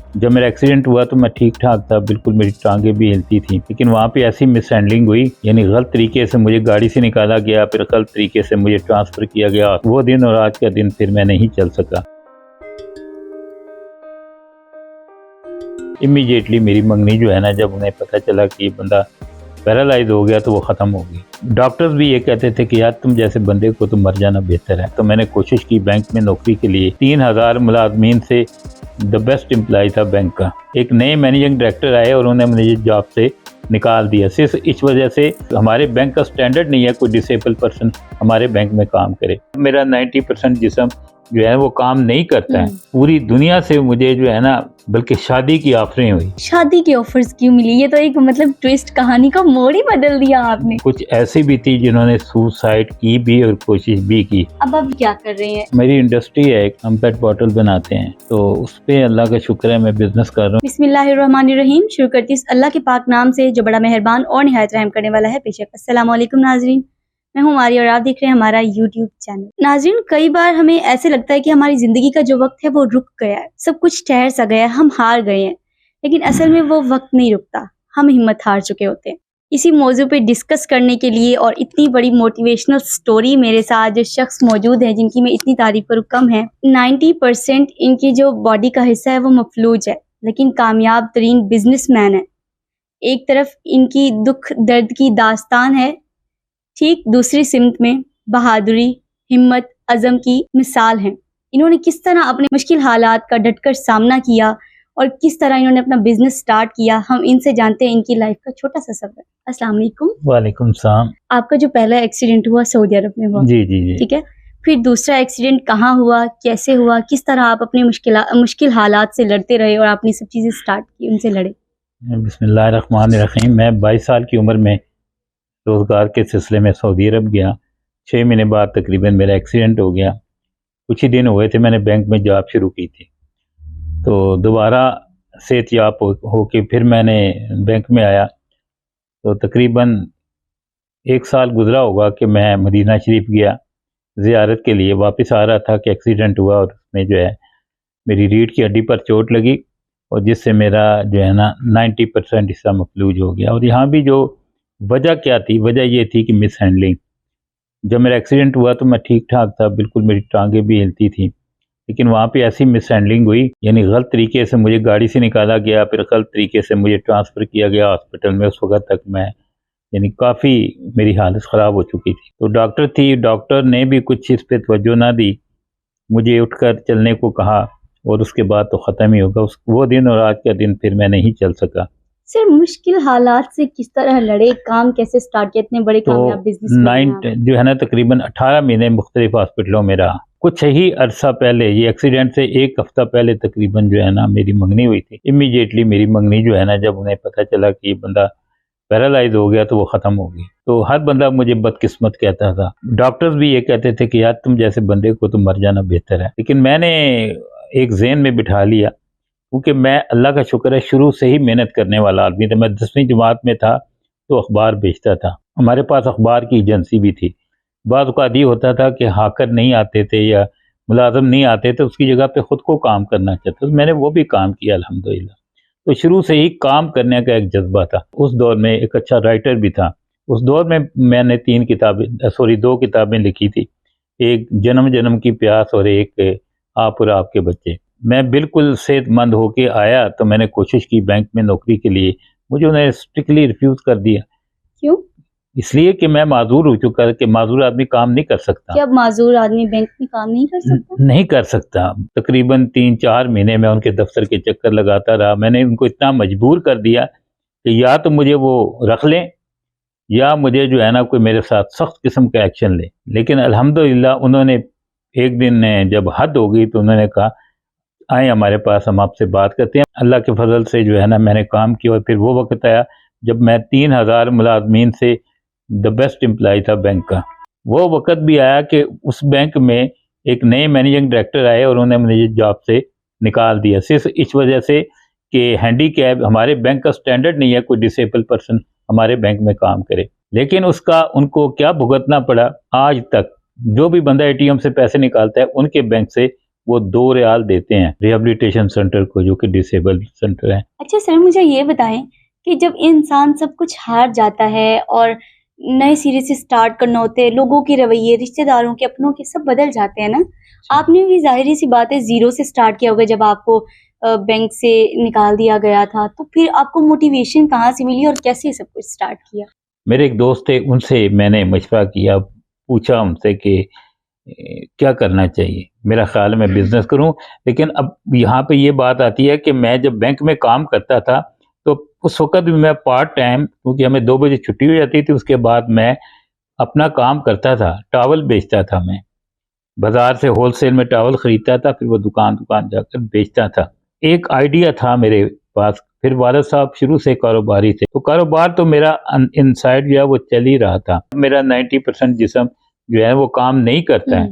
जब मेरा एक्सीडेंट हुआ तो मैं ठीक ठाक था, बिल्कुल मेरी टांगें भी हिलती थी, लेकिन वहाँ पे ऐसी मिस हैंडलिंग हुई, यानी गलत तरीके से मुझे गाड़ी से निकाला गया, फिर गलत तरीके से मुझे ट्रांसफ़र किया गया। वो दिन और आज का दिन फिर मैं नहीं चल सका। इमीडिएटली मेरी मंगनी जो है ना, जब उन्हें पता चला कि ये बंदा पैरालाइज हो गया तो वो ख़त्म हो गई। डॉक्टर्स भी ये कहते थे कि यार तुम जैसे बंदे को तो मर जाना बेहतर है। तो मैंने कोशिश की बैंक में नौकरी के लिए। 3000 मुलाजमीन से द बेस्ट एम्प्लॉय था बैंक का। एक नए मैनेजिंग डायरेक्टर आए और उन्होंने मुझे जॉब से निकाल दिया। सिर्फ इस वजह से हमारे बैंक का स्टैंडर्ड नहीं है कोई डिसेबल पर्सन हमारे बैंक में काम करे। मेरा 90% जिस्म जो है वो काम नहीं करता है। पूरी दुनिया से मुझे जो है ना, बल्कि शादी की ऑफरें हुई। शादी की ऑफर्स क्यों मिली? ये तो एक मतलब ट्विस्ट, कहानी का मोड़ ही बदल दिया आपने। कुछ ऐसी भी थी जिन्होंने सुसाइड की भी और कोशिश भी की। अब आप क्या कर रहे हैं? मेरी इंडस्ट्री है, हम पेट बॉटल बनाते हैं, तो उस पे अल्लाह का शुक्र है मैं बिजनेस कर रहा हूँ। बिस्मिल्लाहिर्रहमानिर्रहीम। शुरू करती हूँ अल्लाह के पाक नाम से जो बड़ा मेहरबान और निहायत रहम करने वाला है। बेशक। अस्सलाम वालेकुम नाजरीन, मैं हूँ मारी और आप देख रहे हैं हमारा यूट्यूब चैनल। नाजरीन, कई बार हमें ऐसे लगता है कि हमारी जिंदगी का जो वक्त है वो रुक गया है, सब कुछ ठहर सा गया है, हम हार गए हैं, लेकिन असल में वो वक्त नहीं रुकता, हम हिम्मत हार चुके होते हैं। इसी मौजू पे डिस्कस करने के लिए और इतनी बड़ी मोटिवेशनल स्टोरी मेरे साथ जो शख्स मौजूद है जिनकी मैं इतनी तारीफ करूँ कम है। 90% इनकी जो बॉडी का हिस्सा है वो मफलूज है, लेकिन कामयाब तरीन बिजनेसमैन है। एक तरफ इनकी दुख दर्द की दास्तान है, ठीक दूसरी सिमत में बहादुरी, हिम्मत, अज़म की मिसाल हैं। इन्होंने किस तरह अपने मुश्किल हालात का डटकर सामना किया और किस तरह इन्होंने अपना बिजनेस स्टार्ट किया, हम इनसे जानते हैं इनकी लाइफ का छोटा सा सफर। अस्सलाम वालेकुम। वालेकुम सलाम। आपका जो पहला एक्सीडेंट हुआ सऊदी अरब में हुआ? जी जी जी। ठीक है, फिर दूसरा एक्सीडेंट कहाँ हुआ, कैसे हुआ, किस तरह आप अपने मुश्किल हालात से लड़ते रहे और आपने सब चीजें स्टार्ट की, उनसे लड़े? बिस्मिल्लाहिर्रहमानिर्रहीम। मैं 22 साल की उम्र में रोज़गार के सिलसिले में सऊदी अरब गया। 6 महीने बाद तकरीबन मेरा एक्सीडेंट हो गया। कुछ ही दिन हुए थे मैंने बैंक में जॉब शुरू की थी, तो दोबारा सेहतियाब हो के फिर मैंने बैंक में आया। तो तकरीबन 1 साल गुजरा होगा कि मैं मदीना शरीफ गया ज़ियारत के लिए। वापस आ रहा था कि एक्सीडेंट हुआ और उसमें जो है मेरी रीढ़ की हड्डी पर चोट लगी और जिससे मेरा जो है ना 90% हिस्सा मफलूज हो गया। और यहाँ भी जो वजह क्या थी, वजह ये थी कि मिस हैंडलिंग। जब मेरा एक्सीडेंट हुआ तो मैं ठीक ठाक था, बिल्कुल मेरी टांगें भी हिलती थी, लेकिन वहाँ पे ऐसी मिस हैंडलिंग हुई, यानी गलत तरीके से मुझे गाड़ी से निकाला गया, फिर गलत तरीके से मुझे ट्रांसफ़र किया गया हॉस्पिटल में। उस वक्त तक मैं यानी काफ़ी मेरी हालत ख़राब हो चुकी थी। तो डॉक्टर ने भी कुछ इस पर तवज्जो ना दी, मुझे उठकर चलने को कहा और उसके बाद तो ख़त्म ही होगा। वो दिन और आज का दिन फिर मैं नहीं चल सका। सर, मुश्किल हालात से किस तरह लड़े, काम कैसे स्टार्ट किया, इतने बड़े कामयाब बिजनेस जो है ना तकरीबन 18 महीने मुख्तलिफ हॉस्पिटलों में रहा। कुछ ही अरसा पहले, ये एक्सीडेंट से 1 हफ्ता पहले तकरीबन जो है ना मेरी मंगनी हुई थी। इमीडिएटली मेरी मंगनी जो है ना, जब उन्हें पता चला कि ये बंदा पैरालाइज हो गया तो वो ख़त्म हो गई। तो हर बंदा मुझे बदकिस्मत कहता था। डॉक्टर्स भी ये कहते थे कि यार तुम जैसे बंदे को तो मर जाना बेहतर है। लेकिन मैंने एक ज़हन में बिठा लिया, क्योंकि मैं अल्लाह का शुक्र है शुरू से ही मेहनत करने वाला आदमी था। मैं 10वीं जमात में था तो अखबार बेचता था, हमारे पास अखबार की एजेंसी भी थी। बाद औक़ात ये होता था कि हाकर नहीं आते थे या मुलाज़िम नहीं आते थे, उसकी जगह पे ख़ुद को काम करना चाहता था। मैंने वो भी काम किया अल्हम्दुलिल्लाह। तो शुरू से ही काम करने का एक जज्बा था। उस दौर में एक अच्छा राइटर भी था। उस दौर में मैंने 2 किताबें लिखी थी, एक जन्म जन्म की प्यास और एक आप और आपके बच्चे। मैं बिल्कुल सेहतमंद होके आया तो मैंने कोशिश की बैंक में नौकरी के लिए, मुझे उन्हें स्ट्रिक्टली रिफ्यूज़ कर दिया। क्यों? इसलिए कि मैं माजूर हो चुका, कि माजूर आदमी काम नहीं कर सकता। क्या माजूर आदमी बैंक में काम नहीं कर सकता? नहीं कर सकता। तकरीबन 3-4 महीने में उनके दफ्तर के चक्कर लगाता रहा। मैंने उनको इतना मजबूर कर दिया कि या तो मुझे वो रख लें या मुझे जो है ना कोई मेरे साथ सख्त किस्म का एक्शन ले। लेकिन अल्हम्दुलिल्लाह उन्होंने एक दिन जब हद हो गई तो उन्होंने कहा आए हमारे पास, हम आपसे बात करते हैं। अल्लाह के फजल से जो है ना मैंने काम किया और फिर वो वक्त आया जब मैं 3000 मुलाजमीन से द बेस्ट एम्प्लॉय था बैंक का। वो वक्त भी आया कि उस बैंक में एक नए मैनेजिंग डायरेक्टर आए और उन्होंने मुझे जॉब से निकाल दिया, सिर्फ इस वजह से कि हैंडीकैप, हमारे बैंक का स्टैंडर्ड नहीं है कोई डिसेबल पर्सन हमारे बैंक में काम करे। लेकिन उसका उनको क्या भुगतना पड़ा, आज तक जो भी बंदा ATM से पैसे निकालता है उनके बैंक से वो 2 रियाल देते हैं रिहेबिलिटेशन सेंटर को, जो कि डिसेबल सेंटर है। अच्छा सर, मुझे ये बताएं कि जब इंसान सब कुछ हार जाता है और नए सिरे से स्टार्ट करना होते हैं, लोगों के रवैये, रिश्तेदारों के, अपनों के सब बदल जाते हैं ना। आपने भी ज़ाहिर सी बात है ज़ीरो से स्टार्ट किया होगा जब आपको बैंक से निकाल दिया गया था, तो फिर आपको मोटिवेशन कहाँ से मिली और कैसे सब कुछ स्टार्ट किया? मेरे एक दोस्त थे, उनसे मैंने मशवरा किया, पूछा उनसे कि क्या करना चाहिए। मेरा ख्याल है मैं बिज़नेस करूं, लेकिन अब यहाँ पे ये बात आती है कि मैं जब बैंक में काम करता था तो उस वक़्त भी मैं पार्ट टाइम, क्योंकि हमें 2 बजे छुट्टी हो जाती थी, उसके बाद मैं अपना काम करता था, टॉवल बेचता था मैं। बाज़ार से होलसेल में टॉवल ख़रीदता था, फिर वो दुकान-दुकान जाकर बेचता था। एक आइडिया था मेरे पास, फिर वालिद साहब शुरू से कारोबारी थे, तो कारोबार तो मेरा इनसाइड जो है वो चल ही रहा था। मेरा 90% जिस्म जो है वो काम नहीं करता है,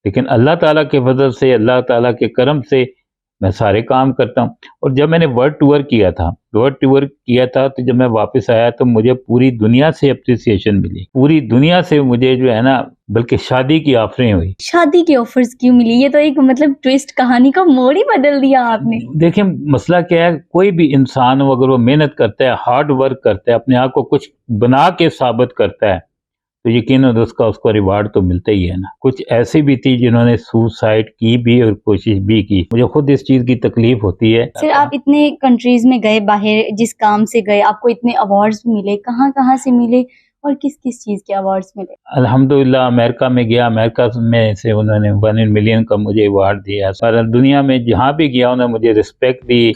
लेकिन अल्लाह ताला के फजल से, अल्लाह ताला के करम से मैं सारे काम करता हूँ। और जब मैंने वर्ल्ड टूर किया था तो जब मैं वापस आया तो मुझे पूरी दुनिया से अप्रिसिएशन मिली, पूरी दुनिया से मुझे जो है ना, बल्कि शादी की ऑफरें हुई। शादी के ऑफर्स क्यों मिली? ये तो एक मतलब ट्विस्ट, कहानी का मोड़ ही बदल दिया आपने। देखिए मसला क्या है, कोई भी इंसान हो अगर वो मेहनत करता है, हार्ड वर्क करता है, अपने आप को कुछ बना के साबित करता है, तो यकीनन उसको रिवार्ड तो मिलता ही है ना। कुछ ऐसी भी थी जिन्होंने सुसाइड की भी और कोशिश भी की। मुझे खुद इस चीज़ की तकलीफ होती है। सर, आप इतने कंट्रीज में गए, बाहर जिस काम से गए, आपको इतने अवार्ड्स मिले, कहाँ कहाँ से मिले और किस किस चीज़ के अवार्ड्स मिले? अल्हम्दुलिल्लाह अमेरिका में गया, अमेरिका में से उन्होंने 1 इन मिलियन का मुझे अवार्ड दिया। और दुनिया में जहाँ भी गया उन्होंने मुझे रिस्पेक्ट दी।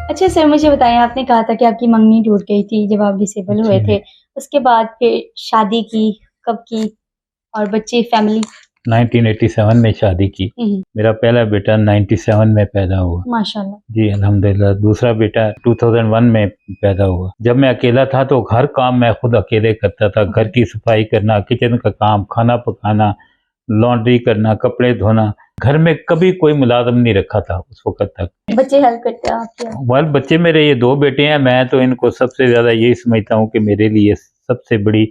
अच्छा सर, मुझे बताएं, आपने कहा था कि आपकी मंगनी टूट गई थी जब आप डिसेबल हुए थे, उसके बाद फिर शादी की, कब की और बच्चे, फैमिली? 1987 में शादी की। मेरा पहला बेटा 97 में पैदा हुआ। माशाल्लाह। जी अल्हम्दुलिल्लाह। दूसरा बेटा 2001 में पैदा हुआ। जब मैं अकेला था तो हर काम मैं खुद अकेले करता था। घर की सफाई करना, किचन का काम, खाना पकाना, लॉन्ड्री करना, कपड़े धोना। घर में कभी कोई मुलाजिम नहीं रखा था उस वक़्त तक। बच्चे हेल्प करते हैं आपके? वेल बच्चे मेरे ये 2 बेटे हैं। मैं तो इनको सबसे ज़्यादा यही समझता हूँ कि मेरे लिए सबसे बड़ी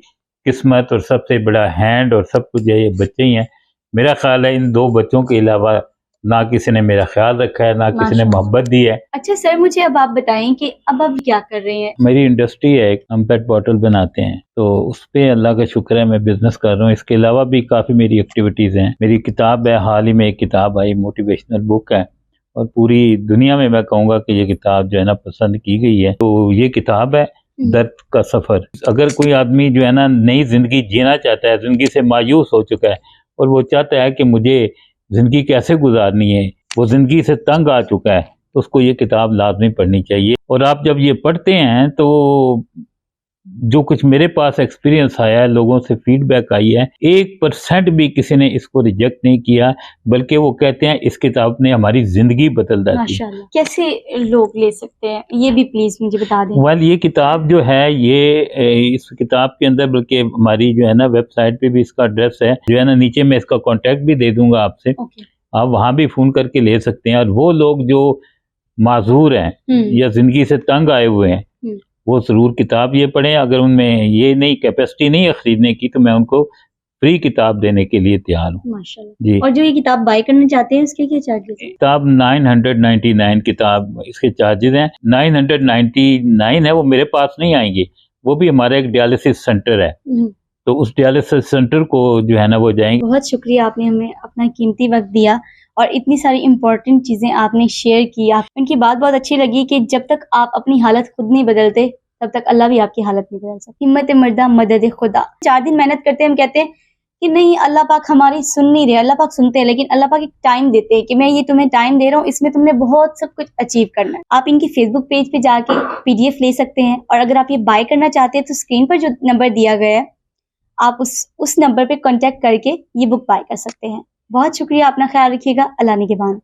किस्मत और सबसे बड़ा हैंड और सब कुछ ये बच्चे ही हैं। मेरा ख्याल है इन 2 बच्चों के अलावा ना किसी ने मेरा ख्याल रखा है, ना किसी ने मोहब्बत दी है। अच्छा सर, मुझे अब आप बताएं कि अब आप क्या कर रहे हैं? मेरी इंडस्ट्री है, एक हम पेट बॉटल बनाते हैं, तो उस पे अल्लाह का शुक्र है मैं बिजनेस कर रहा हूँ। इसके अलावा भी काफ़ी मेरी एक्टिविटीज़ हैं। मेरी किताब है, हाल ही में एक किताब आई, मोटिवेशनल बुक है, और पूरी दुनिया में मैं कहूँगा कि ये किताब जो है ना पसंद की गई है। तो ये किताब है दर्द का सफ़र। अगर कोई आदमी जो है ना नई ज़िंदगी जीना चाहता है, ज़िंदगी से मायूस हो चुका है और वो चाहता है कि मुझे ज़िंदगी कैसे गुजारनी है, वो ज़िंदगी से तंग आ चुका है, तो उसको ये किताब लाजमी पढ़नी चाहिए। और आप जब ये पढ़ते हैं तो जो कुछ मेरे पास एक्सपीरियंस आया है, लोगों से फीडबैक आई है, 1% भी किसी ने इसको रिजेक्ट नहीं किया, बल्कि वो कहते हैं इस किताब ने हमारी ज़िंदगी बदल दी। माशाल्लाह। कैसे लोग ले सकते हैं, ये भी प्लीज मुझे बता दें। वेल ये किताब जो है ये इस किताब के अंदर, बल्कि हमारी जो है ना वेबसाइट पे भी इसका एड्रेस है, जो है ना नीचे मैं इसका कॉन्टैक्ट भी दे दूंगा आपसे। आप वहाँ भी फ़ोन करके ले सकते हैं। और वो लोग जो माजूर हैं या ज़िंदगी से तंग आए हुए हैं, वो ज़रूर किताब ये पढ़ें। अगर उनमें ये नहीं कैपेसिटी नहीं है ख़रीदने की, तो मैं उनको फ्री किताब देने के लिए तैयार हूँ। माशाल्लाह। जी। और जो ये किताब बाय करना चाहते हैं उसके क्या चार्जेस हैं? किताब 999 किताब इसके चार्जेस हैं। 999 है, वो मेरे पास नहीं आएंगे, वो भी हमारा एक डायलिसिस सेंटर है, तो उस डायलिसिस सेंटर को जो है ना वो जाएंगे। बहुत शुक्रिया, आपने हमें अपना कीमती वक्त दिया और इतनी सारी इम्पोर्टेंट चीज़ें आपने शेयर की। आप उनकी बात बहुत अच्छी लगी कि जब तक आप अपनी हालत खुद नहीं बदलते तब तक अल्लाह भी आपकी हालत नहीं बदल सकती। हिम्मत मर्दा मदद खुदा। 4 दिन मेहनत करते हैं, हम कहते हैं कि नहीं अल्लाह पाक हमारी सुन नहीं रहे। अल्लाह पाक सुनते हैं, लेकिन अल्लाह पाक एक टाइम देते हैं कि मैं ये तुम्हें टाइम दे रहा हूँ, इसमें तुमने बहुत सब कुछ अचीव करना है। आप इनकी फेसबुक पेज पे जाके PDF ले सकते हैं, और अगर आप ये बाय करना चाहते हैं तो स्क्रीन पर जो नंबर दिया गया है आप उस नंबर पे कांटेक्ट करके ये बुक बाय कर सकते हैं। बहुत शुक्रिया, अपना ख्याल रखिएगा। अल्लाह निगहबान।